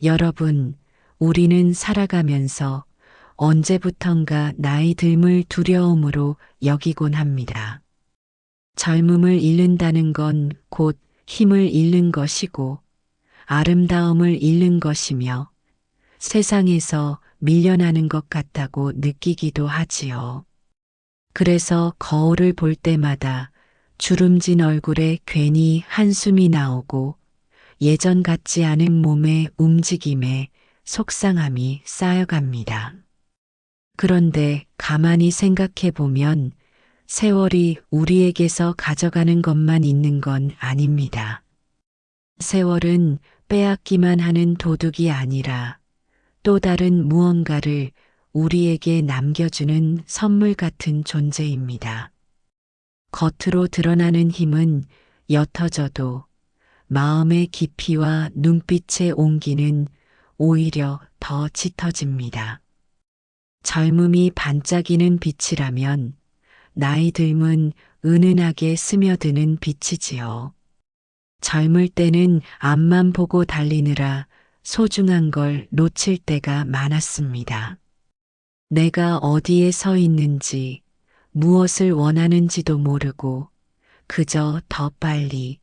여러분, 우리는 살아가면서 언제부턴가 나이 듦을 두려움으로 여기곤 합니다. 젊음을 잃는다는 건 곧 힘을 잃는 것이고 아름다움을 잃는 것이며 세상에서 밀려나는 것 같다고 느끼기도 하지요. 그래서 거울을 볼 때마다 주름진 얼굴에 괜히 한숨이 나오고 예전 같지 않은 몸의 움직임에 속상함이 쌓여갑니다. 그런데 가만히 생각해 보면 세월이 우리에게서 가져가는 것만 있는 건 아닙니다. 세월은 빼앗기만 하는 도둑이 아니라 또 다른 무언가를 우리에게 남겨주는 선물 같은 존재입니다. 겉으로 드러나는 힘은 옅어져도 마음의 깊이와 눈빛의 온기는 오히려 더 짙어집니다. 젊음이 반짝이는 빛이라면 나이 듦은 은은하게 스며드는 빛이지요. 젊을 때는 앞만 보고 달리느라 소중한 걸 놓칠 때가 많았습니다. 내가 어디에 서 있는지, 무엇을 원하는지도 모르고 그저 더 빨리,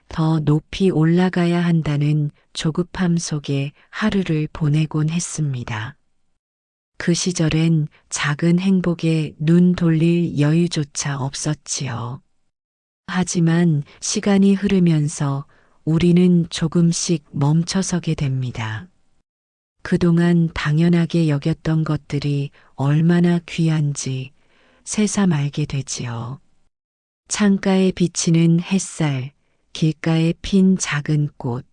더 높이 올라가야 한다는 조급함 속에 하루를 보내곤 했습니다. 그 시절엔 작은 행복에 눈 돌릴 여유조차 없었지요. 하지만 시간이 흐르면서 우리는 조금씩 멈춰서게 됩니다. 그동안 당연하게 여겼던 것들이 얼마나 귀한지 새삼 알게 되지요. 창가에 비치는 햇살, 길가에 핀 작은 꽃,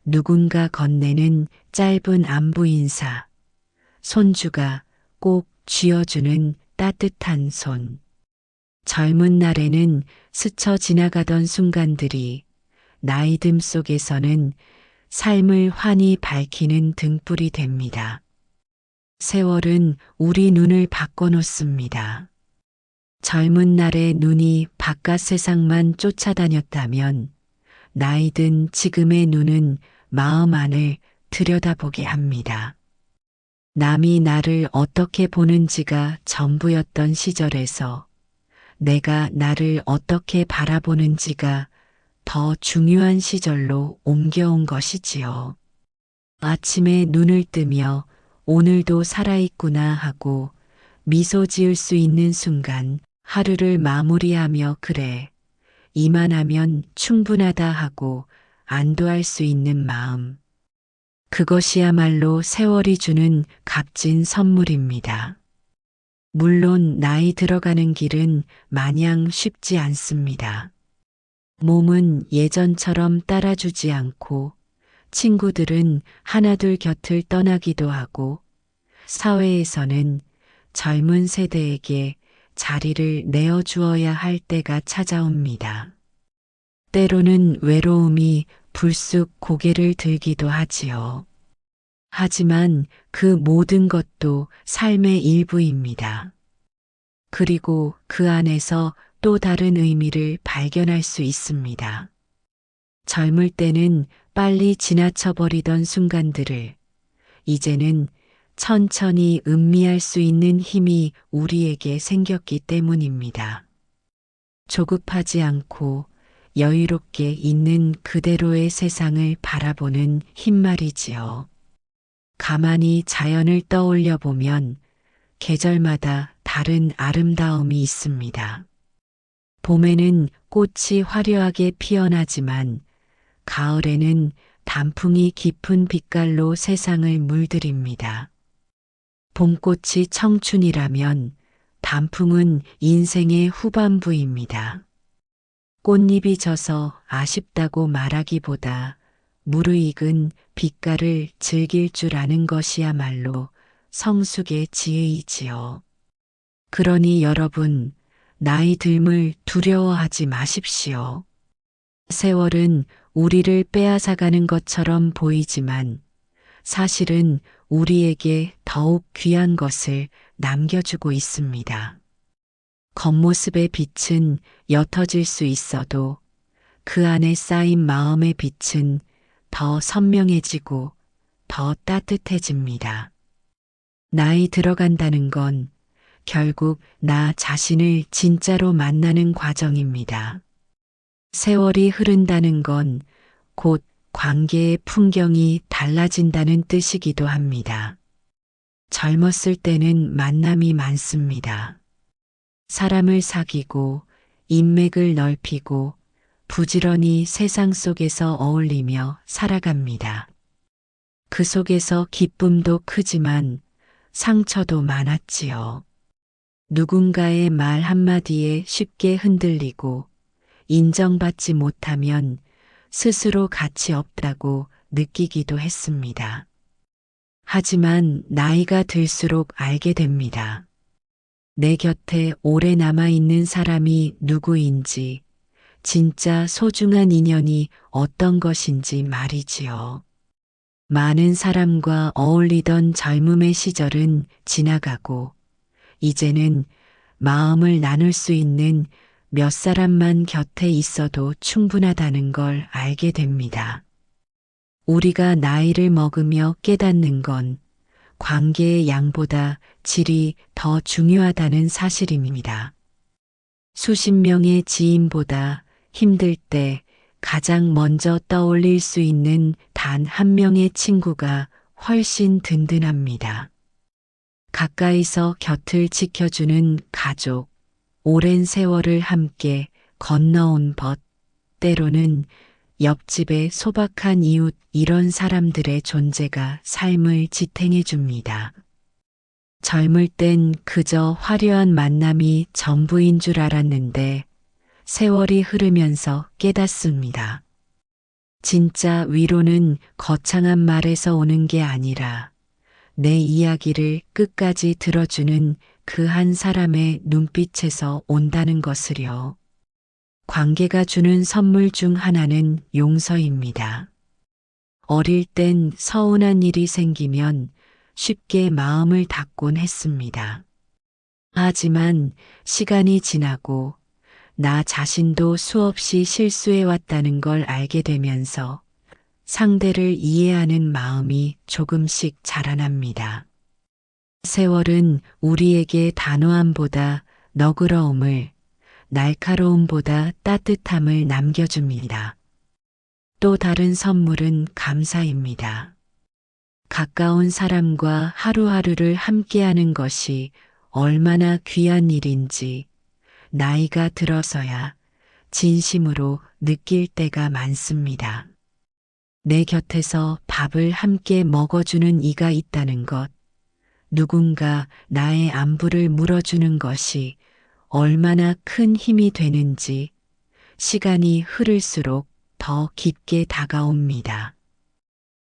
누군가 건네는 짧은 안부 인사, 손주가 꼭 쥐어주는 따뜻한 손. 젊은 날에는 스쳐 지나가던 순간들이 나이 듦 속에서는 삶을 환히 밝히는 등불이 됩니다. 세월은 우리 눈을 바꿔놓습니다. 젊은 날의 눈이 바깥 세상만 쫓아다녔다면 나이 든 지금의 눈은 마음 안을 들여다보게 합니다. 남이 나를 어떻게 보는지가 전부였던 시절에서 내가 나를 어떻게 바라보는지가 더 중요한 시절로 옮겨온 것이지요. 아침에 눈을 뜨며 오늘도 살아있구나 하고 미소 지을 수 있는 순간 하루를 마무리하며 그래, 이만하면 충분하다 하고 안도할 수 있는 마음. 그것이야말로 세월이 주는 값진 선물입니다. 물론 나이 들어가는 길은 마냥 쉽지 않습니다. 몸은 예전처럼 따라주지 않고 친구들은 하나둘 곁을 떠나기도 하고 사회에서는 젊은 세대에게 자리를 내어주어야 할 때가 찾아옵니다. 때로는 외로움이 불쑥 고개를 들기도 하지요. 하지만 그 모든 것도 삶의 일부입니다. 그리고 그 안에서 또 다른 의미를 발견할 수 있습니다. 젊을 때는 빨리 지나쳐버리던 순간들을 이제는 천천히 음미할 수 있는 힘이 우리에게 생겼기 때문입니다. 조급하지 않고 여유롭게 있는 그대로의 세상을 바라보는 힘 말이지요. 가만히 자연을 떠올려 보면 계절마다 다른 아름다움이 있습니다. 봄에는 꽃이 화려하게 피어나지만 가을에는 단풍이 깊은 빛깔로 세상을 물들입니다. 봄꽃이 청춘이라면 단풍은 인생의 후반부입니다. 꽃잎이 져서 아쉽다고 말하기보다 무르익은 빛깔을 즐길 줄 아는 것이야말로 성숙의 지혜이지요. 그러니 여러분, 나이 듦을 두려워하지 마십시오. 세월은 우리를 빼앗아가는 것처럼 보이지만 사실은 우리에게 더욱 귀한 것을 남겨주고 있습니다. 겉모습의 빛은 옅어질 수 있어도 그 안에 쌓인 마음의 빛은 더 선명해지고 더 따뜻해집니다. 나이 들어간다는 건 결국 나 자신을 진짜로 만나는 과정입니다. 세월이 흐른다는 건 곧 관계의 풍경이 달라진다는 뜻이기도 합니다. 젊었을 때는 만남이 많습니다. 사람을 사귀고 인맥을 넓히고 부지런히 세상 속에서 어울리며 살아갑니다. 그 속에서 기쁨도 크지만 상처도 많았지요. 누군가의 말 한마디에 쉽게 흔들리고 인정받지 못하면 스스로 가치 없다고 느끼기도 했습니다. 하지만 나이가 들수록 알게 됩니다. 내 곁에 오래 남아있는 사람이 누구인지, 진짜 소중한 인연이 어떤 것인지 말이지요. 많은 사람과 어울리던 젊음의 시절은 지나가고, 이제는 마음을 나눌 수 있는 몇 사람만 곁에 있어도 충분하다는 걸 알게 됩니다. 우리가 나이를 먹으며 깨닫는 건 관계의 양보다 질이 더 중요하다는 사실입니다. 수십 명의 지인보다 힘들 때 가장 먼저 떠올릴 수 있는 단 한 명의 친구가 훨씬 든든합니다. 가까이서 곁을 지켜주는 가족, 오랜 세월을 함께 건너온 벗, 때로는 옆집의 소박한 이웃, 이런 사람들의 존재가 삶을 지탱해 줍니다. 젊을 땐 그저 화려한 만남이 전부인 줄 알았는데 세월이 흐르면서 깨닫습니다. 진짜 위로는 거창한 말에서 오는 게 아니라 내 이야기를 끝까지 들어주는 그 한 사람의 눈빛에서 온다는 것을요. 관계가 주는 선물 중 하나는 용서입니다. 어릴 땐 서운한 일이 생기면 쉽게 마음을 닫곤 했습니다. 하지만 시간이 지나고 나 자신도 수없이 실수해왔다는 걸 알게 되면서 상대를 이해하는 마음이 조금씩 자라납니다. 세월은 우리에게 단호함보다 너그러움을, 날카로움보다 따뜻함을 남겨줍니다. 또 다른 선물은 감사입니다. 가까운 사람과 하루하루를 함께하는 것이 얼마나 귀한 일인지 나이가 들어서야 진심으로 느낄 때가 많습니다. 내 곁에서 밥을 함께 먹어주는 이가 있다는 것, 누군가 나의 안부를 물어주는 것이 얼마나 큰 힘이 되는지 시간이 흐를수록 더 깊게 다가옵니다.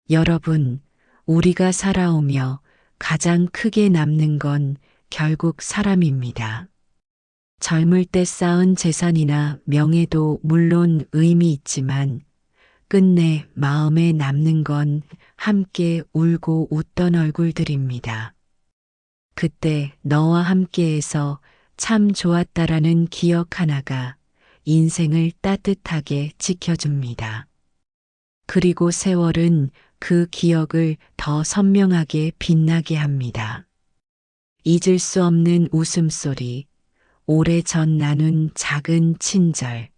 여러분, 우리가 살아오며 가장 크게 남는 건 결국 사람입니다. 젊을 때 쌓은 재산이나 명예도 물론 의미 있지만 끝내 마음에 남는 건 함께 울고 웃던 얼굴들입니다. 그때 너와 함께해서 참 좋았다라는 기억 하나가 인생을 따뜻하게 지켜줍니다. 그리고 세월은 그 기억을 더 선명하게 빛나게 합니다. 잊을 수 없는 웃음소리, 오래전 나눈 작은 친절,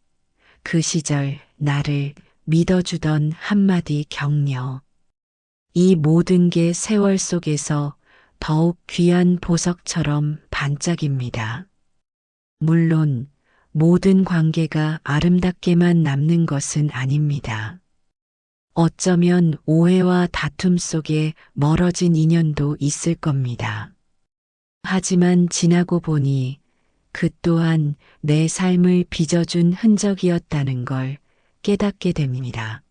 그 시절 나를 믿어주던 한마디 격려. 이 모든 게 세월 속에서 더욱 귀한 보석처럼 반짝입니다. 물론 모든 관계가 아름답게만 남는 것은 아닙니다. 어쩌면 오해와 다툼 속에 멀어진 인연도 있을 겁니다. 하지만 지나고 보니 그 또한 내 삶을 빚어준 흔적이었다는 걸 깨닫게 됩니다.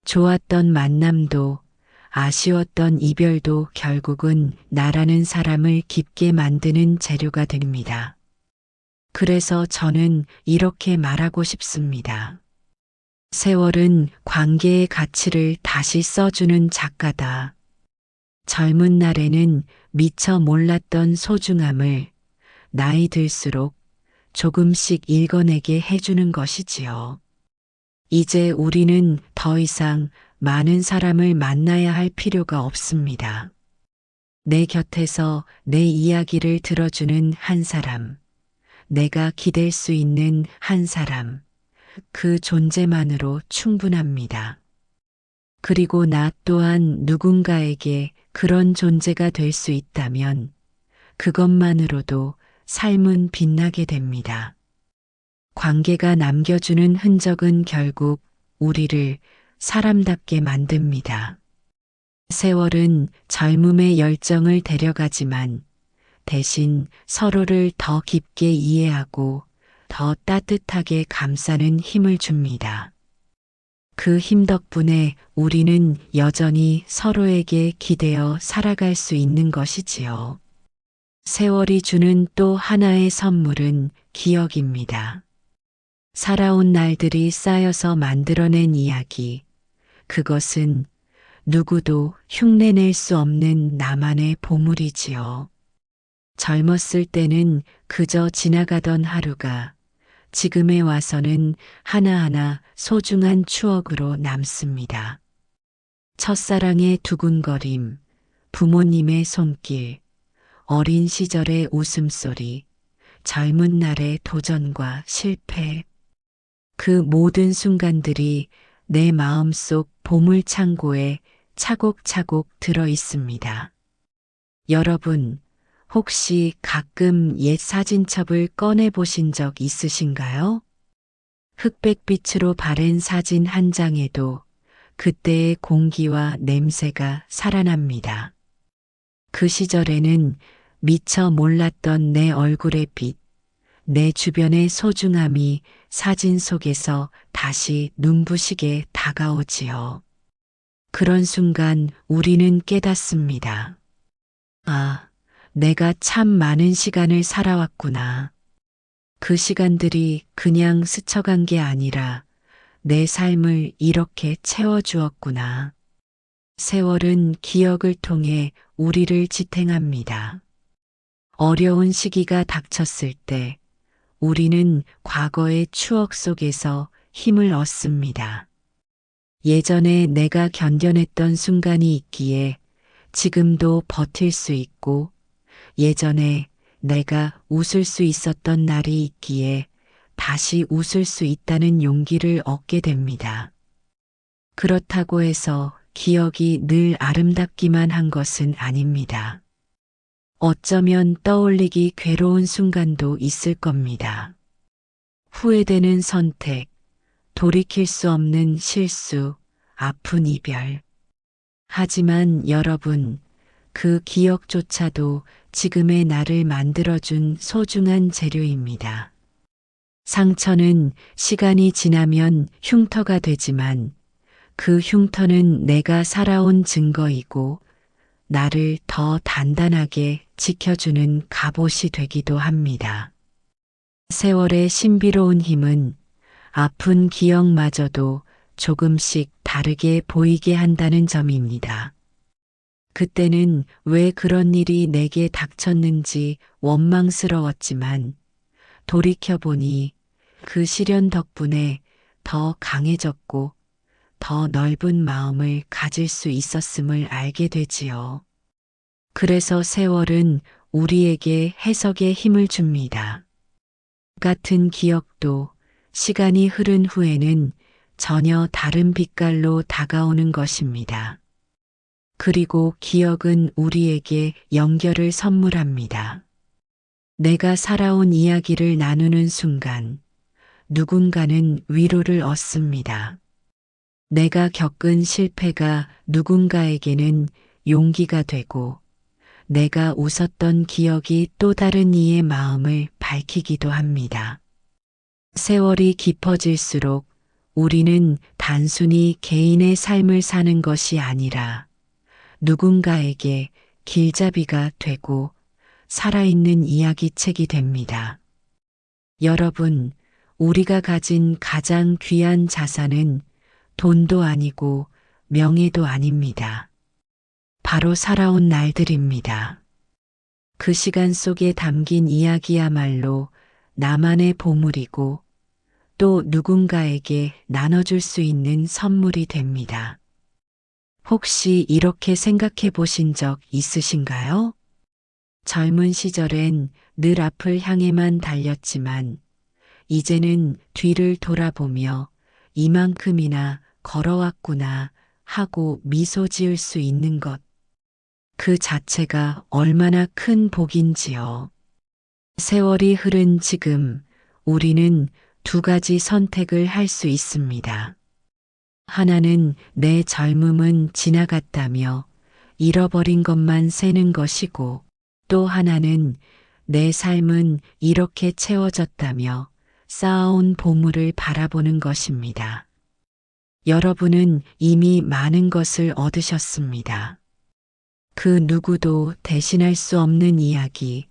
좋았던 만남도 아쉬웠던 이별도 결국은 나라는 사람을 깊게 만드는 재료가 됩니다. 그래서 저는 이렇게 말하고 싶습니다. 세월은 관계의 가치를 다시 써주는 작가다. 젊은 날에는 미처 몰랐던 소중함을 나이 들수록 조금씩 읽어내게 해주는 것이지요. 이제 우리는 더 이상 많은 사람을 만나야 할 필요가 없습니다. 내 곁에서 내 이야기를 들어주는 한 사람, 내가 기댈 수 있는 한 사람, 그 존재만으로 충분합니다. 그리고 나 또한 누군가에게 그런 존재가 될 수 있다면 그것만으로도 삶은 빛나게 됩니다. 관계가 남겨주는 흔적은 결국 우리를 사람답게 만듭니다. 세월은 젊음의 열정을 데려가지만 대신 서로를 더 깊게 이해하고 더 따뜻하게 감싸는 힘을 줍니다. 그 힘 덕분에 우리는 여전히 서로에게 기대어 살아갈 수 있는 것이지요. 세월이 주는 또 하나의 선물은 기억입니다. 살아온 날들이 쌓여서 만들어낸 이야기, 그것은 누구도 흉내낼 수 없는 나만의 보물이지요. 젊었을 때는 그저 지나가던 하루가 지금에 와서는 하나하나 소중한 추억으로 남습니다. 첫사랑의 두근거림, 부모님의 손길, 어린 시절의 웃음소리, 젊은 날의 도전과 실패. 그 모든 순간들이 내 마음속 보물창고에 차곡차곡 들어 있습니다. 여러분, 혹시 가끔 옛 사진첩을 꺼내 보신 적 있으신가요? 흑백빛으로 바랜 사진 한 장에도 그때의 공기와 냄새가 살아납니다. 그 시절에는 미처 몰랐던 내 얼굴의 빛, 내 주변의 소중함이 사진 속에서 다시 눈부시게 다가오지요. 그런 순간 우리는 깨닫습니다. 아, 내가 참 많은 시간을 살아왔구나. 그 시간들이 그냥 스쳐간 게 아니라 내 삶을 이렇게 채워주었구나. 세월은 기억을 통해 우리를 지탱합니다. 어려운 시기가 닥쳤을 때 우리는 과거의 추억 속에서 힘을 얻습니다. 예전에 내가 견뎌냈던 순간이 있기에 지금도 버틸 수 있고 예전에 내가 웃을 수 있었던 날이 있기에 다시 웃을 수 있다는 용기를 얻게 됩니다. 그렇다고 해서 기억이 늘 아름답기만 한 것은 아닙니다. 어쩌면 떠올리기 괴로운 순간도 있을 겁니다. 후회되는 선택, 돌이킬 수 없는 실수, 아픈 이별. 하지만 여러분, 그 기억조차도 지금의 나를 만들어준 소중한 재료입니다. 상처는 시간이 지나면 흉터가 되지만 그 흉터는 내가 살아온 증거이고 나를 더 단단하게 지켜주는 갑옷이 되기도 합니다. 세월의 신비로운 힘은 아픈 기억마저도 조금씩 다르게 보이게 한다는 점입니다. 그때는 왜 그런 일이 내게 닥쳤는지 원망스러웠지만 돌이켜보니 그 시련 덕분에 더 강해졌고 더 넓은 마음을 가질 수 있었음을 알게 되지요. 그래서 세월은 우리에게 해석의 힘을 줍니다. 같은 기억도 시간이 흐른 후에는 전혀 다른 빛깔로 다가오는 것입니다. 그리고 기억은 우리에게 연결을 선물합니다. 내가 살아온 이야기를 나누는 순간 누군가는 위로를 얻습니다. 내가 겪은 실패가 누군가에게는 용기가 되고 내가 웃었던 기억이 또 다른 이의 마음을 밝히기도 합니다. 세월이 깊어질수록 우리는 단순히 개인의 삶을 사는 것이 아니라 누군가에게 길잡이가 되고 살아있는 이야기책이 됩니다. 여러분, 우리가 가진 가장 귀한 자산은 돈도 아니고 명예도 아닙니다. 바로 살아온 날들입니다. 그 시간 속에 담긴 이야기야말로 나만의 보물이고 또 누군가에게 나눠줄 수 있는 선물이 됩니다. 혹시 이렇게 생각해 보신 적 있으신가요? 젊은 시절엔 늘 앞을 향해만 달렸지만 이제는 뒤를 돌아보며 이만큼이나 걸어왔구나 하고 미소 지을 수 있는 것. 그 자체가 얼마나 큰 복인지요. 세월이 흐른 지금 우리는 두 가지 선택을 할 수 있습니다. 하나는 내 젊음은 지나갔다며 잃어버린 것만 세는 것이고 또 하나는 내 삶은 이렇게 채워졌다며 쌓아온 보물을 바라보는 것입니다. 여러분은 이미 많은 것을 얻으셨습니다. 그 누구도 대신할 수 없는 이야기,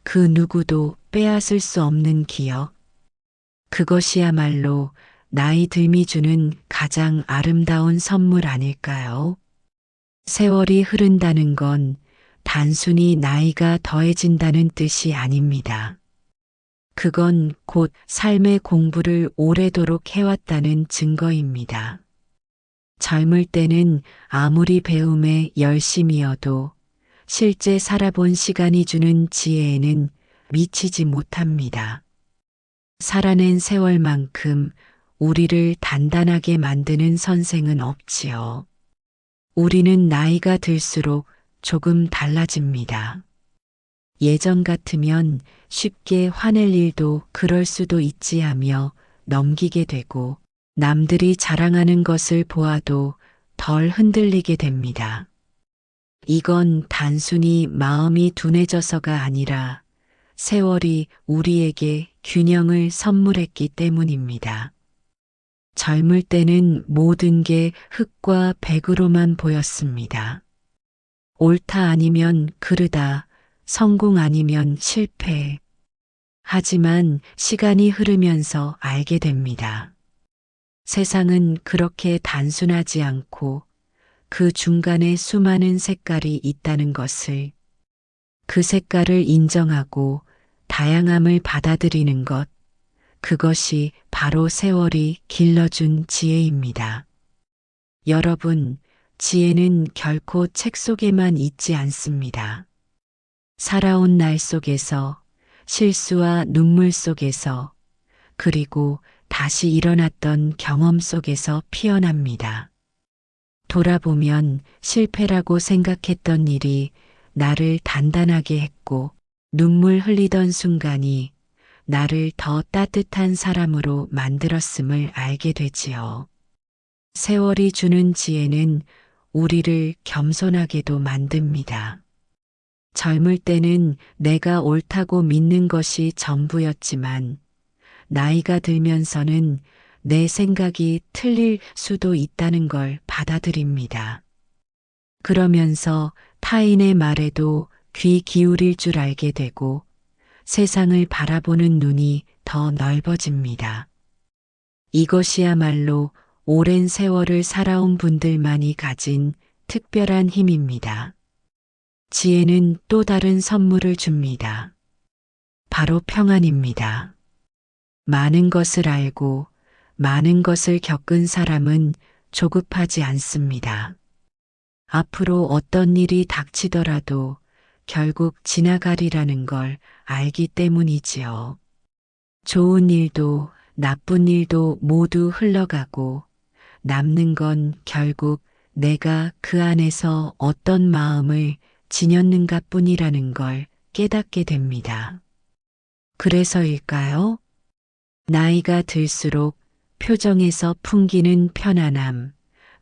그 누구도 빼앗을 수 없는 기억, 그것이야말로 나이 듦이 주는 가장 아름다운 선물 아닐까요? 세월이 흐른다는 건 단순히 나이가 더해진다는 뜻이 아닙니다. 그건 곧 삶의 공부를 오래도록 해왔다는 증거입니다. 젊을 때는 아무리 배움에 열심이어도 실제 살아본 시간이 주는 지혜에는 미치지 못합니다. 살아낸 세월만큼 우리를 단단하게 만드는 선생은 없지요. 우리는 나이가 들수록 조금 달라집니다. 예전 같으면 쉽게 화낼 일도 그럴 수도 있지 하며 넘기게 되고 남들이 자랑하는 것을 보아도 덜 흔들리게 됩니다. 이건 단순히 마음이 둔해져서가 아니라 세월이 우리에게 균형을 선물했기 때문입니다. 젊을 때는 모든 게 흙과 백으로만 보였습니다. 옳다 아니면 그르다, 성공 아니면 실패. 하지만 시간이 흐르면서 알게 됩니다. 세상은 그렇게 단순하지 않고 그 중간에 수많은 색깔이 있다는 것을, 그 색깔을 인정하고 다양함을 받아들이는 것, 그것이 바로 세월이 길러준 지혜입니다. 여러분, 지혜는 결코 책 속에만 있지 않습니다. 살아온 날 속에서, 실수와 눈물 속에서, 그리고 다시 일어났던 경험 속에서 피어납니다. 돌아보면 실패라고 생각했던 일이 나를 단단하게 했고 눈물 흘리던 순간이 나를 더 따뜻한 사람으로 만들었음을 알게 되지요. 세월이 주는 지혜는 우리를 겸손하게도 만듭니다. 젊을 때는 내가 옳다고 믿는 것이 전부였지만 나이가 들면서는 내 생각이 틀릴 수도 있다는 걸 받아들입니다. 그러면서 타인의 말에도 귀 기울일 줄 알게 되고 세상을 바라보는 눈이 더 넓어집니다. 이것이야말로 오랜 세월을 살아온 분들만이 가진 특별한 힘입니다. 지혜는 또 다른 선물을 줍니다. 바로 평안입니다. 많은 것을 알고 많은 것을 겪은 사람은 조급하지 않습니다. 앞으로 어떤 일이 닥치더라도 결국 지나가리라는 걸 알기 때문이지요. 좋은 일도 나쁜 일도 모두 흘러가고 남는 건 결국 내가 그 안에서 어떤 마음을 지녔는가 뿐이라는 걸 깨닫게 됩니다. 그래서일까요? 나이가 들수록 표정에서 풍기는 편안함,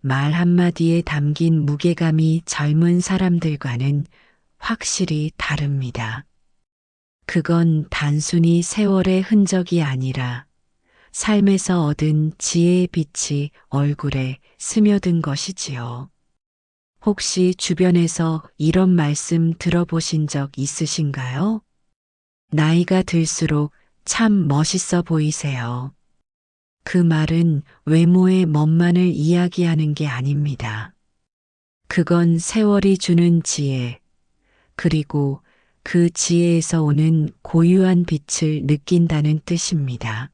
말 한마디에 담긴 무게감이 젊은 사람들과는 확실히 다릅니다. 그건 단순히 세월의 흔적이 아니라 삶에서 얻은 지혜의 빛이 얼굴에 스며든 것이지요. 혹시 주변에서 이런 말씀 들어보신 적 있으신가요? 나이가 들수록 참 멋있어 보이세요. 그 말은 외모의 멋만을 이야기하는 게 아닙니다. 그건 세월이 주는 지혜, 그리고 그 지혜에서 오는 고유한 빛을 느낀다는 뜻입니다.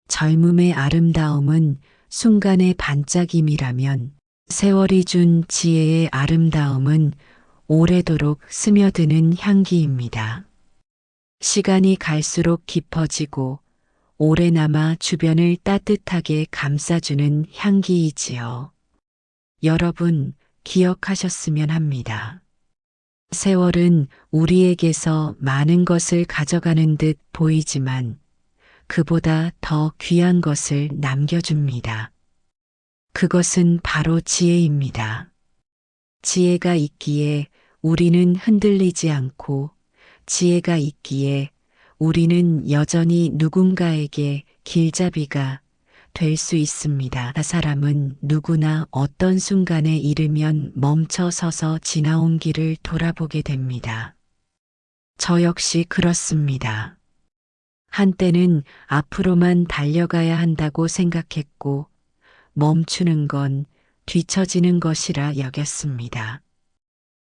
젊음의 아름다움은 순간의 반짝임이라면 세월이 준 지혜의 아름다움은 오래도록 스며드는 향기입니다. 시간이 갈수록 깊어지고 오래 남아 주변을 따뜻하게 감싸주는 향기이지요. 여러분, 기억하셨으면 합니다. 세월은 우리에게서 많은 것을 가져가는 듯 보이지만 그보다 더 귀한 것을 남겨줍니다. 그것은 바로 지혜입니다. 지혜가 있기에 우리는 흔들리지 않고 지혜가 있기에 우리는 여전히 누군가에게 길잡이가 될 수 있습니다. 사람은 누구나 어떤 순간에 이르면 멈춰 서서 지나온 길을 돌아보게 됩니다. 저 역시 그렇습니다. 한때는 앞으로만 달려가야 한다고 생각했고 멈추는 건 뒤처지는 것이라 여겼습니다.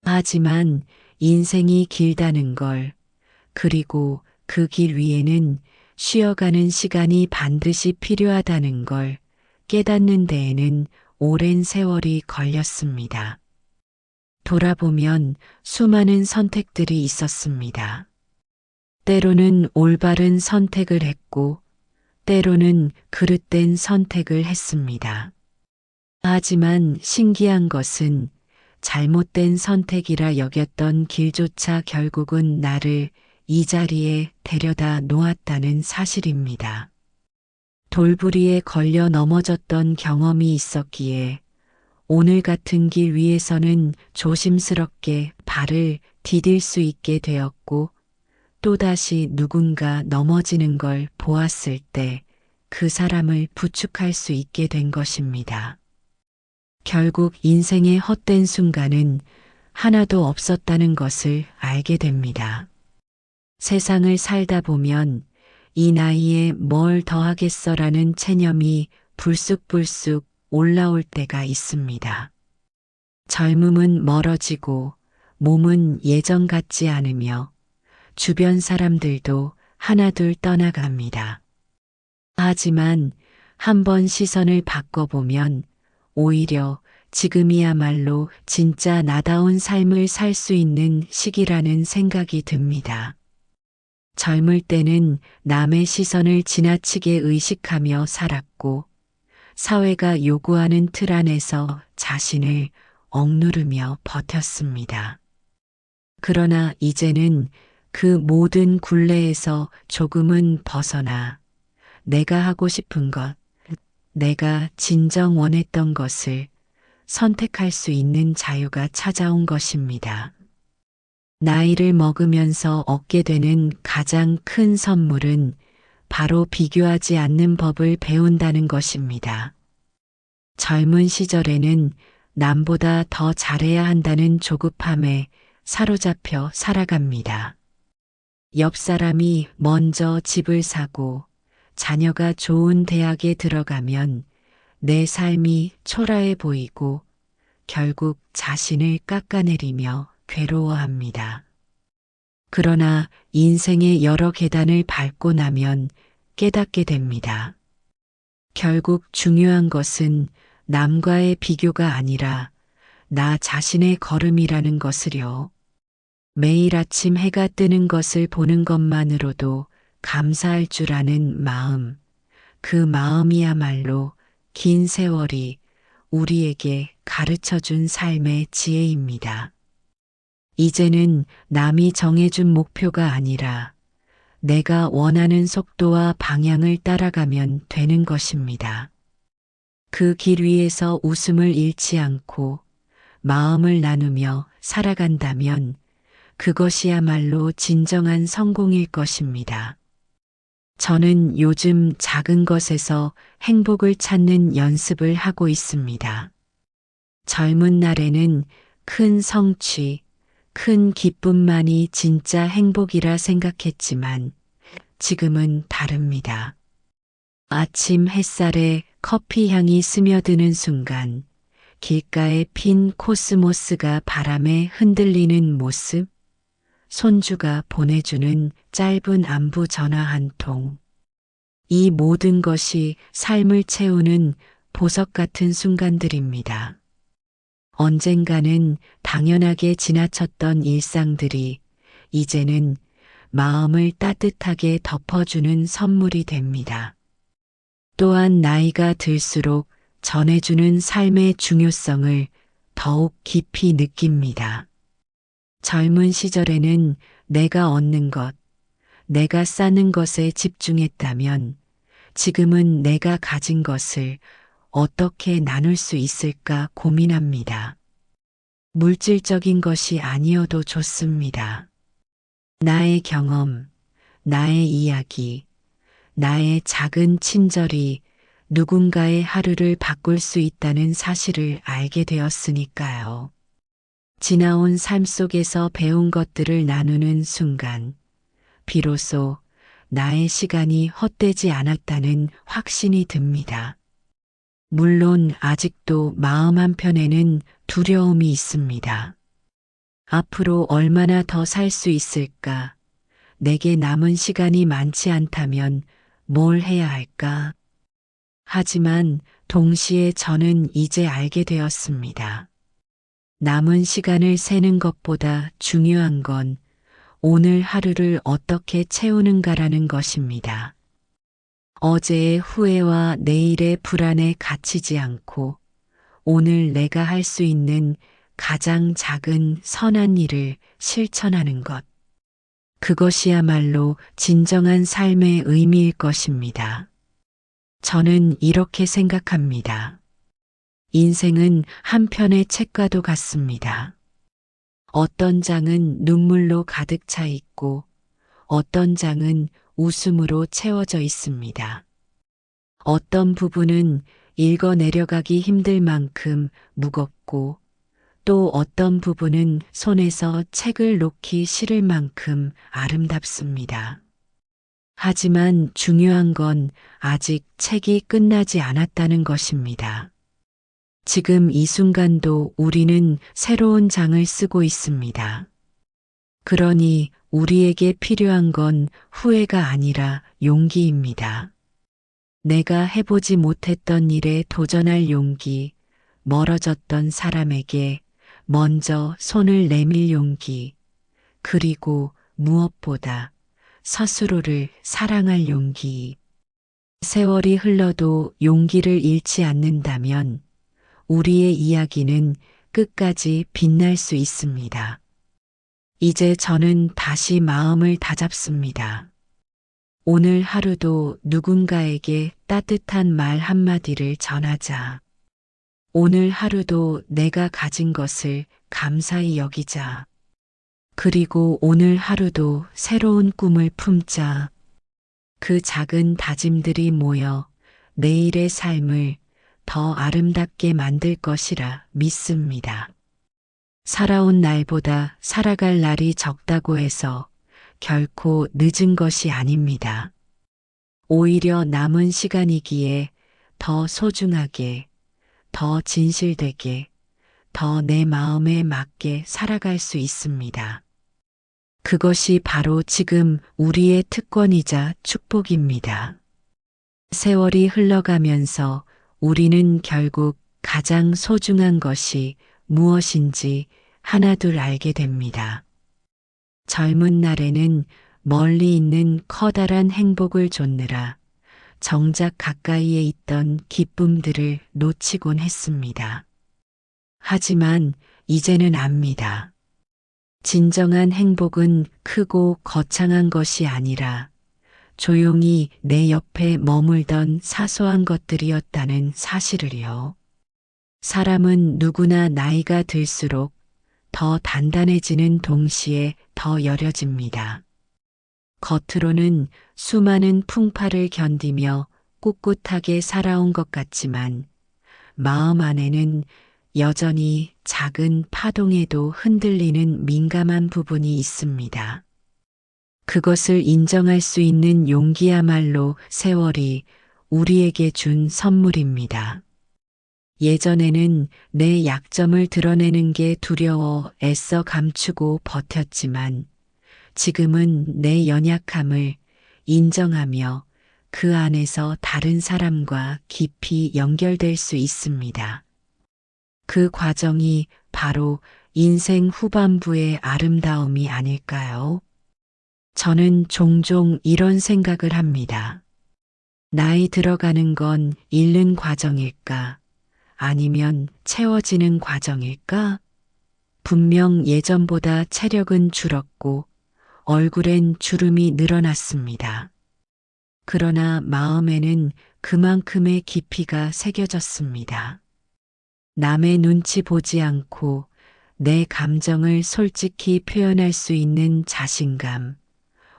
하지만 인생이 길다는 걸, 그리고 그 길 위에는 쉬어가는 시간이 반드시 필요하다는 걸 깨닫는 데에는 오랜 세월이 걸렸습니다. 돌아보면 수많은 선택들이 있었습니다. 때로는 올바른 선택을 했고, 때로는 그릇된 선택을 했습니다. 하지만 신기한 것은 잘못된 선택이라 여겼던 길조차 결국은 나를 이 자리에 데려다 놓았다는 사실입니다. 돌부리에 걸려 넘어졌던 경험이 있었기에 오늘 같은 길 위에서는 조심스럽게 발을 디딜 수 있게 되었고 또다시 누군가 넘어지는 걸 보았을 때 그 사람을 부축할 수 있게 된 것입니다. 결국 인생의 헛된 순간은 하나도 없었다는 것을 알게 됩니다. 세상을 살다 보면 이 나이에 뭘 더 하겠어라는 체념이 불쑥불쑥 올라올 때가 있습니다. 젊음은 멀어지고 몸은 예전 같지 않으며 주변 사람들도 하나둘 떠나갑니다. 하지만 한번 시선을 바꿔보면 오히려 지금이야말로 진짜 나다운 삶을 살 수 있는 시기라는 생각이 듭니다. 젊을 때는 남의 시선을 지나치게 의식하며 살았고 사회가 요구하는 틀 안에서 자신을 억누르며 버텼습니다. 그러나 이제는 그 모든 굴레에서 조금은 벗어나 내가 하고 싶은 것, 내가 진정 원했던 것을 선택할 수 있는 자유가 찾아온 것입니다. 나이를 먹으면서 얻게 되는 가장 큰 선물은 바로 비교하지 않는 법을 배운다는 것입니다. 젊은 시절에는 남보다 더 잘해야 한다는 조급함에 사로잡혀 살아갑니다. 옆 사람이 먼저 집을 사고 자녀가 좋은 대학에 들어가면 내 삶이 초라해 보이고 결국 자신을 깎아내리며 괴로워합니다. 그러나 인생의 여러 계단을 밟고 나면 깨닫게 됩니다. 결국 중요한 것은 남과의 비교가 아니라 나 자신의 걸음이라는 것을요. 매일 아침 해가 뜨는 것을 보는 것만으로도 감사할 줄 아는 마음, 그 마음이야말로 긴 세월이 우리에게 가르쳐 준 삶의 지혜입니다. 이제는 남이 정해준 목표가 아니라 내가 원하는 속도와 방향을 따라가면 되는 것입니다. 그 길 위에서 웃음을 잃지 않고 마음을 나누며 살아간다면 그것이야말로 진정한 성공일 것입니다. 저는 요즘 작은 것에서 행복을 찾는 연습을 하고 있습니다. 젊은 날에는 큰 성취, 큰 기쁨만이 진짜 행복이라 생각했지만 지금은 다릅니다. 아침 햇살에 커피 향이 스며드는 순간, 길가에 핀 코스모스가 바람에 흔들리는 모습, 손주가 보내주는 짧은 안부 전화 한 통. 이 모든 것이 삶을 채우는 보석 같은 순간들입니다. 언젠가는 당연하게 지나쳤던 일상들이 이제는 마음을 따뜻하게 덮어주는 선물이 됩니다. 또한 나이가 들수록 전해주는 삶의 중요성을 더욱 깊이 느낍니다. 젊은 시절에는 내가 얻는 것, 내가 쌓는 것에 집중했다면 지금은 내가 가진 것을 어떻게 나눌 수 있을까 고민합니다. 물질적인 것이 아니어도 좋습니다. 나의 경험, 나의 이야기, 나의 작은 친절이 누군가의 하루를 바꿀 수 있다는 사실을 알게 되었으니까요. 지나온 삶 속에서 배운 것들을 나누는 순간, 비로소 나의 시간이 헛되지 않았다는 확신이 듭니다. 물론 아직도 마음 한편에는 두려움이 있습니다. 앞으로 얼마나 더 살 수 있을까? 내게 남은 시간이 많지 않다면 뭘 해야 할까? 하지만 동시에 저는 이제 알게 되었습니다. 남은 시간을 세는 것보다 중요한 건 오늘 하루를 어떻게 채우는가라는 것입니다. 어제의 후회와 내일의 불안에 갇히지 않고 오늘 내가 할 수 있는 가장 작은 선한 일을 실천하는 것. 그것이야말로 진정한 삶의 의미일 것입니다. 저는 이렇게 생각합니다. 인생은 한 편의 책과도 같습니다. 어떤 장은 눈물로 가득 차 있고 어떤 장은 웃음으로 채워져 있습니다. 어떤 부분은 읽어 내려가기 힘들 만큼 무겁고 또 어떤 부분은 손에서 책을 놓기 싫을 만큼 아름답습니다. 하지만 중요한 건 아직 책이 끝나지 않았다는 것입니다. 지금 이 순간도 우리는 새로운 장을 쓰고 있습니다. 그러니 우리에게 필요한 건 후회가 아니라 용기입니다. 내가 해보지 못했던 일에 도전할 용기, 멀어졌던 사람에게 먼저 손을 내밀 용기, 그리고 무엇보다 스스로를 사랑할 용기. 세월이 흘러도 용기를 잃지 않는다면 우리의 이야기는 끝까지 빛날 수 있습니다. 이제 저는 다시 마음을 다잡습니다. 오늘 하루도 누군가에게 따뜻한 말 한마디를 전하자. 오늘 하루도 내가 가진 것을 감사히 여기자. 그리고 오늘 하루도 새로운 꿈을 품자. 그 작은 다짐들이 모여 내일의 삶을 더 아름답게 만들 것이라 믿습니다. 살아온 날보다 살아갈 날이 적다고 해서 결코 늦은 것이 아닙니다. 오히려 남은 시간이기에 더 소중하게, 더 진실되게, 더 내 마음에 맞게 살아갈 수 있습니다. 그것이 바로 지금 우리의 특권이자 축복입니다. 세월이 흘러가면서 우리는 결국 가장 소중한 것이 무엇인지 하나둘 알게 됩니다. 젊은 날에는 멀리 있는 커다란 행복을 좇느라 정작 가까이에 있던 기쁨들을 놓치곤 했습니다. 하지만 이제는 압니다. 진정한 행복은 크고 거창한 것이 아니라 조용히 내 옆에 머물던 사소한 것들이었다는 사실을요. 사람은 누구나 나이가 들수록 더 단단해지는 동시에 더 여려집니다. 겉으로는 수많은 풍파를 견디며 꿋꿋하게 살아온 것 같지만 마음 안에는 여전히 작은 파동에도 흔들리는 민감한 부분이 있습니다. 그것을 인정할 수 있는 용기야말로 세월이 우리에게 준 선물입니다. 예전에는 내 약점을 드러내는 게 두려워 애써 감추고 버텼지만 지금은 내 연약함을 인정하며 그 안에서 다른 사람과 깊이 연결될 수 있습니다. 그 과정이 바로 인생 후반부의 아름다움이 아닐까요? 저는 종종 이런 생각을 합니다. 나이 들어가는 건 잃는 과정일까? 아니면 채워지는 과정일까? 분명 예전보다 체력은 줄었고 얼굴엔 주름이 늘어났습니다. 그러나 마음에는 그만큼의 깊이가 새겨졌습니다. 남의 눈치 보지 않고 내 감정을 솔직히 표현할 수 있는 자신감,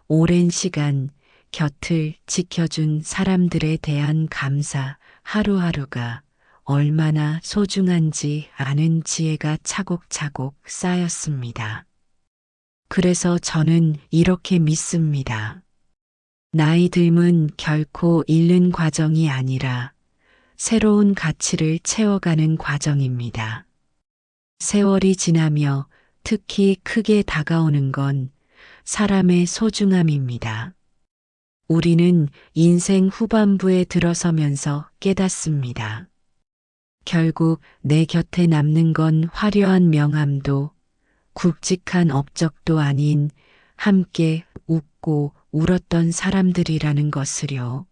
오랜 시간 곁을 지켜준 사람들에 대한 감사 하루하루가 얼마나 소중한지 아는 지혜가 차곡차곡 쌓였습니다. 그래서 저는 이렇게 믿습니다. 나이 듦은 결코 잃는 과정이 아니라 새로운 가치를 채워가는 과정입니다. 세월이 지나며 특히 크게 다가오는 건 사람의 소중함입니다. 우리는 인생 후반부에 들어서면서 깨닫습니다. 결국 내 곁에 남는 건 화려한 명함도 굵직한 업적도 아닌 함께 웃고 울었던 사람들이라는 것을요.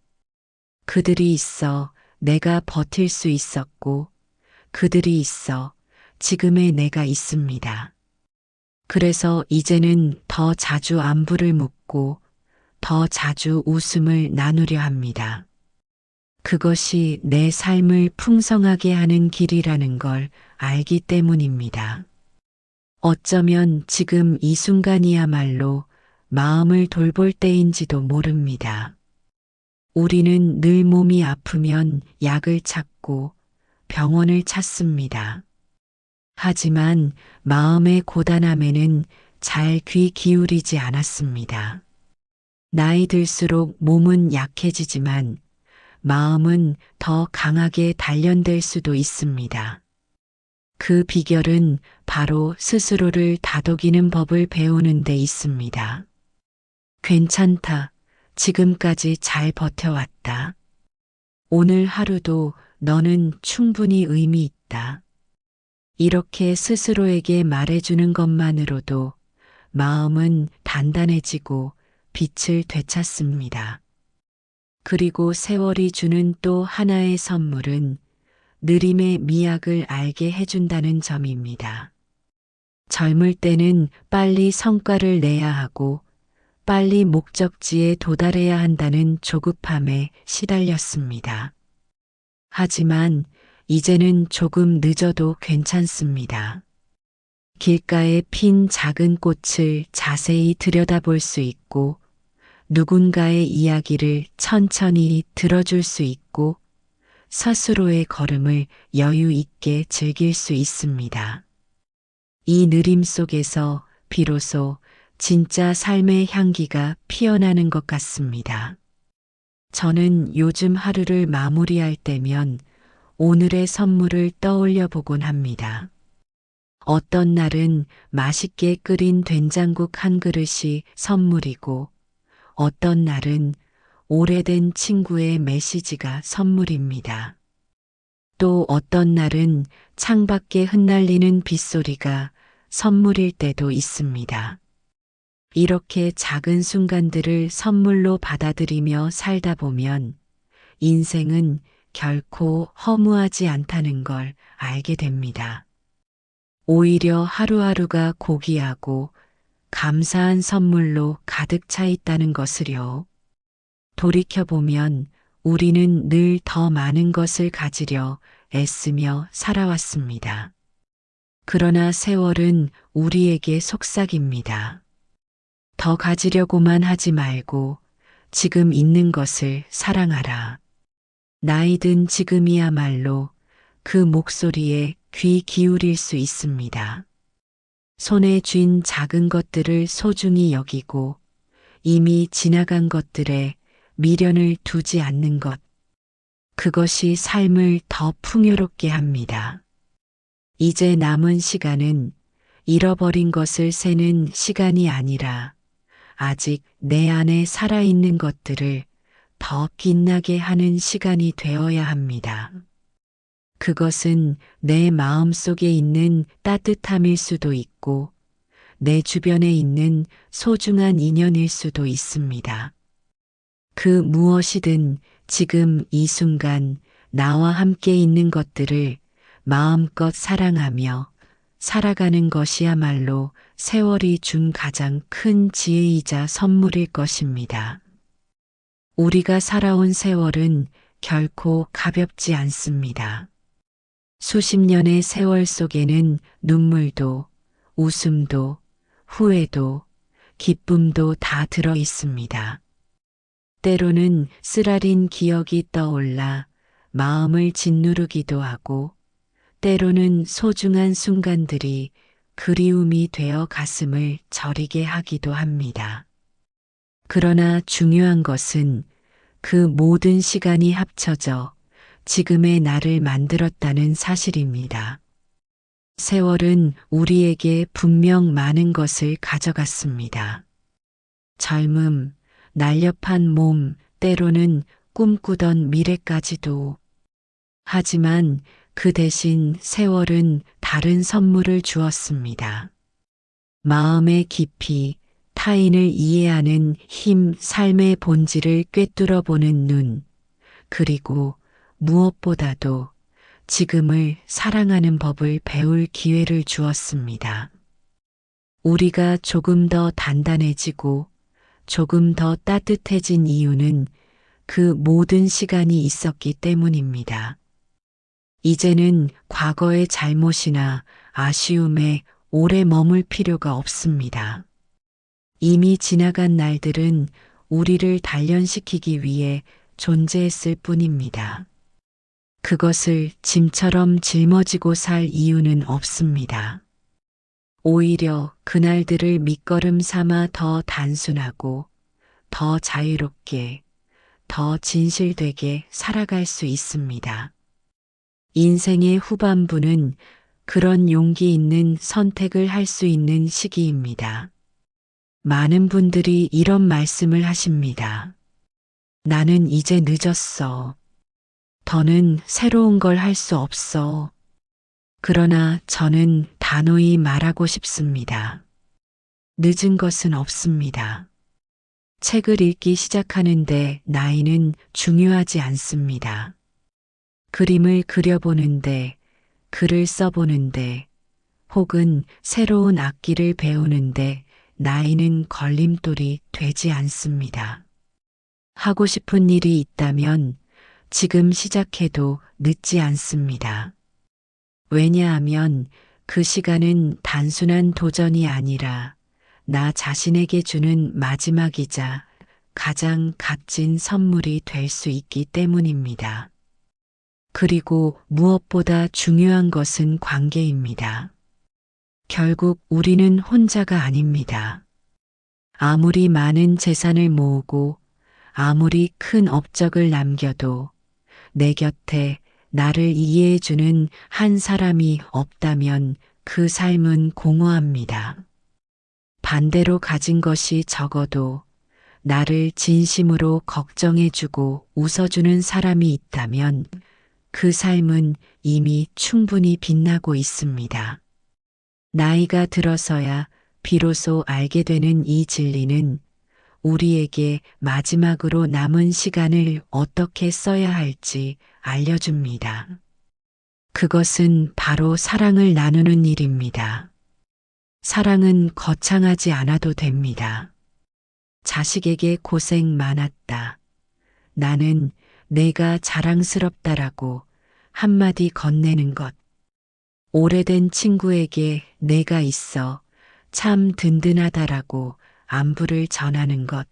그들이 있어 내가 버틸 수 있었고 그들이 있어 지금의 내가 있습니다. 그래서 이제는 더 자주 안부를 묻고 더 자주 웃음을 나누려 합니다. 그것이 내 삶을 풍성하게 하는 길이라는 걸 알기 때문입니다. 어쩌면 지금 이 순간이야말로 마음을 돌볼 때인지도 모릅니다. 우리는 늘 몸이 아프면 약을 찾고 병원을 찾습니다. 하지만 마음의 고단함에는 잘 귀 기울이지 않았습니다. 나이 들수록 몸은 약해지지만 마음은 더 강하게 단련될 수도 있습니다. 그 비결은 바로 스스로를 다독이는 법을 배우는 데 있습니다. 괜찮다. 지금까지 잘 버텨왔다. 오늘 하루도 너는 충분히 의미 있다. 이렇게 스스로에게 말해주는 것만으로도 마음은 단단해지고 빛을 되찾습니다. 그리고 세월이 주는 또 하나의 선물은 느림의 미학을 알게 해준다는 점입니다. 젊을 때는 빨리 성과를 내야 하고 빨리 목적지에 도달해야 한다는 조급함에 시달렸습니다. 하지만 이제는 조금 늦어도 괜찮습니다. 길가에 핀 작은 꽃을 자세히 들여다볼 수 있고 누군가의 이야기를 천천히 들어줄 수 있고 스스로의 걸음을 여유 있게 즐길 수 있습니다. 이 느림 속에서 비로소 진짜 삶의 향기가 피어나는 것 같습니다. 저는 요즘 하루를 마무리할 때면 오늘의 선물을 떠올려 보곤 합니다. 어떤 날은 맛있게 끓인 된장국 한 그릇이 선물이고 어떤 날은 오래된 친구의 메시지가 선물입니다. 또 어떤 날은 창밖에 흩날리는 빗소리가 선물일 때도 있습니다. 이렇게 작은 순간들을 선물로 받아들이며 살다 보면 인생은 결코 허무하지 않다는 걸 알게 됩니다. 오히려 하루하루가 고귀하고 감사한 선물로 가득 차 있다는 것을요. 돌이켜보면 우리는 늘 더 많은 것을 가지려 애쓰며 살아왔습니다. 그러나 세월은 우리에게 속삭입니다. 더 가지려고만 하지 말고 지금 있는 것을 사랑하라. 나이 든 지금이야말로 그 목소리에 귀 기울일 수 있습니다. 손에 쥔 작은 것들을 소중히 여기고 이미 지나간 것들에 미련을 두지 않는 것. 그것이 삶을 더 풍요롭게 합니다. 이제 남은 시간은 잃어버린 것을 세는 시간이 아니라 아직 내 안에 살아있는 것들을 더 빛나게 하는 시간이 되어야 합니다. 그것은 내 마음 속에 있는 따뜻함일 수도 있고, 내 주변에 있는 소중한 인연일 수도 있습니다. 그 무엇이든 지금 이 순간 나와 함께 있는 것들을 마음껏 사랑하며 살아가는 것이야말로 세월이 준 가장 큰 지혜이자 선물일 것입니다. 우리가 살아온 세월은 결코 가볍지 않습니다. 수십 년의 세월 속에는 눈물도, 웃음도, 후회도, 기쁨도 다 들어 있습니다. 때로는 쓰라린 기억이 떠올라 마음을 짓누르기도 하고, 때로는 소중한 순간들이 그리움이 되어 가슴을 저리게 하기도 합니다. 그러나 중요한 것은 그 모든 시간이 합쳐져 지금의 나를 만들었다는 사실입니다. 세월은 우리에게 분명 많은 것을 가져갔습니다. 젊음, 날렵한 몸, 때로는 꿈꾸던 미래까지도. 하지만 그 대신 세월은 다른 선물을 주었습니다. 마음의 깊이, 타인을 이해하는 힘, 삶의 본질을 꿰뚫어 보는 눈, 그리고 무엇보다도 지금을 사랑하는 법을 배울 기회를 주었습니다. 우리가 조금 더 단단해지고 조금 더 따뜻해진 이유는 그 모든 시간이 있었기 때문입니다. 이제는 과거의 잘못이나 아쉬움에 오래 머물 필요가 없습니다. 이미 지나간 날들은 우리를 단련시키기 위해 존재했을 뿐입니다. 그것을 짐처럼 짊어지고 살 이유는 없습니다. 오히려 그날들을 밑거름 삼아 더 단순하고, 더 자유롭게, 더 진실되게 살아갈 수 있습니다. 인생의 후반부는 그런 용기 있는 선택을 할 수 있는 시기입니다. 많은 분들이 이런 말씀을 하십니다. 나는 이제 늦었어. 더는 새로운 걸 할 수 없어. 그러나 저는 단호히 말하고 싶습니다. 늦은 것은 없습니다. 책을 읽기 시작하는데 나이는 중요하지 않습니다. 그림을 그려보는데, 글을 써보는데, 혹은 새로운 악기를 배우는데 나이는 걸림돌이 되지 않습니다. 하고 싶은 일이 있다면 지금 시작해도 늦지 않습니다. 왜냐하면 그 시간은 단순한 도전이 아니라 나 자신에게 주는 마지막이자 가장 값진 선물이 될 수 있기 때문입니다. 그리고 무엇보다 중요한 것은 관계입니다. 결국 우리는 혼자가 아닙니다. 아무리 많은 재산을 모으고 아무리 큰 업적을 남겨도 내 곁에 나를 이해해주는 한 사람이 없다면 그 삶은 공허합니다. 반대로 가진 것이 적어도 나를 진심으로 걱정해주고 웃어주는 사람이 있다면 그 삶은 이미 충분히 빛나고 있습니다. 나이가 들어서야 비로소 알게 되는 이 진리는 우리에게 마지막으로 남은 시간을 어떻게 써야 할지 알려줍니다. 그것은 바로 사랑을 나누는 일입니다. 사랑은 거창하지 않아도 됩니다. 자식에게 고생 많았다. 나는 내가 자랑스럽다라고 한마디 건네는 것. 오래된 친구에게 내가 있어 참 든든하다라고 안부를 전하는 것.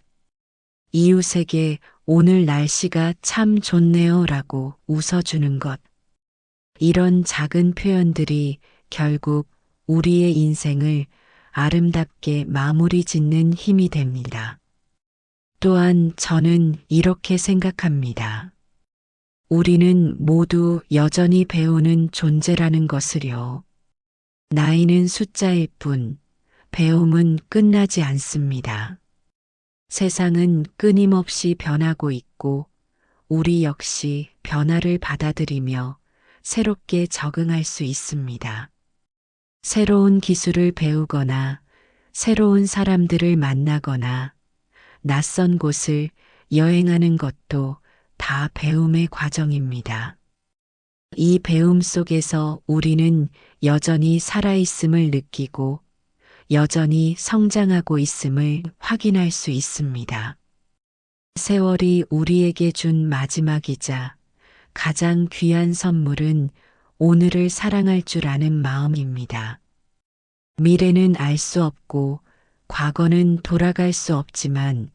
이웃에게 오늘 날씨가 참 좋네요라고 웃어주는 것. 이런 작은 표현들이 결국 우리의 인생을 아름답게 마무리 짓는 힘이 됩니다. 또한 저는 이렇게 생각합니다. 우리는 모두 여전히 배우는 존재라는 것을요. 나이는 숫자일 뿐, 배움은 끝나지 않습니다. 세상은 끊임없이 변하고 있고, 우리 역시 변화를 받아들이며 새롭게 적응할 수 있습니다. 새로운 기술을 배우거나 새로운 사람들을 만나거나 낯선 곳을 여행하는 것도 다 배움의 과정입니다. 이 배움 속에서 우리는 여전히 살아있음을 느끼고 여전히 성장하고 있음을 확인할 수 있습니다. 세월이 우리에게 준 마지막이자 가장 귀한 선물은 오늘을 사랑할 줄 아는 마음입니다. 미래는 알 수 없고 과거는 돌아갈 수 없지만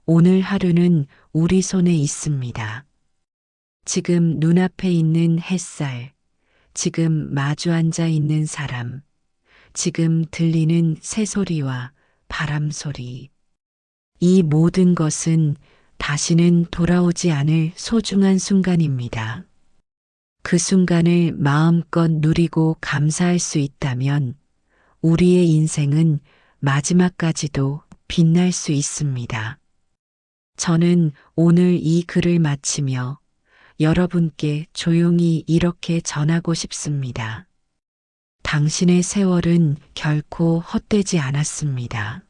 오늘 하루는 우리 손에 있습니다. 지금 눈앞에 있는 햇살, 지금 마주 앉아 있는 사람, 지금 들리는 새소리와 바람소리. 이 모든 것은 다시는 돌아오지 않을 소중한 순간입니다. 그 순간을 마음껏 누리고 감사할 수 있다면 우리의 인생은 마지막까지도 빛날 수 있습니다. 저는 오늘 이 글을 마치며 여러분께 조용히 이렇게 전하고 싶습니다. 당신의 세월은 결코 헛되지 않았습니다.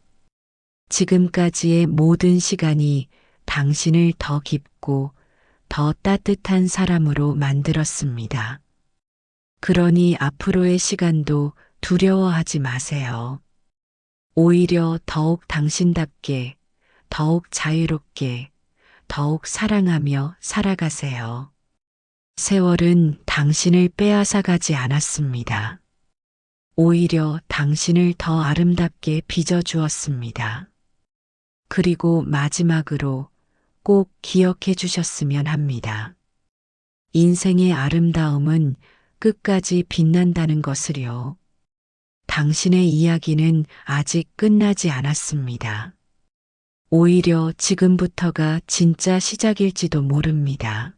지금까지의 모든 시간이 당신을 더 깊고 더 따뜻한 사람으로 만들었습니다. 그러니 앞으로의 시간도 두려워하지 마세요. 오히려 더욱 당신답게, 더욱 자유롭게, 더욱 사랑하며 살아가세요. 세월은 당신을 빼앗아 가지 않았습니다. 오히려 당신을 더 아름답게 빚어주었습니다. 그리고 마지막으로 꼭 기억해 주셨으면 합니다. 인생의 아름다움은 끝까지 빛난다는 것을요. 당신의 이야기는 아직 끝나지 않았습니다. 오히려 지금부터가 진짜 시작일지도 모릅니다.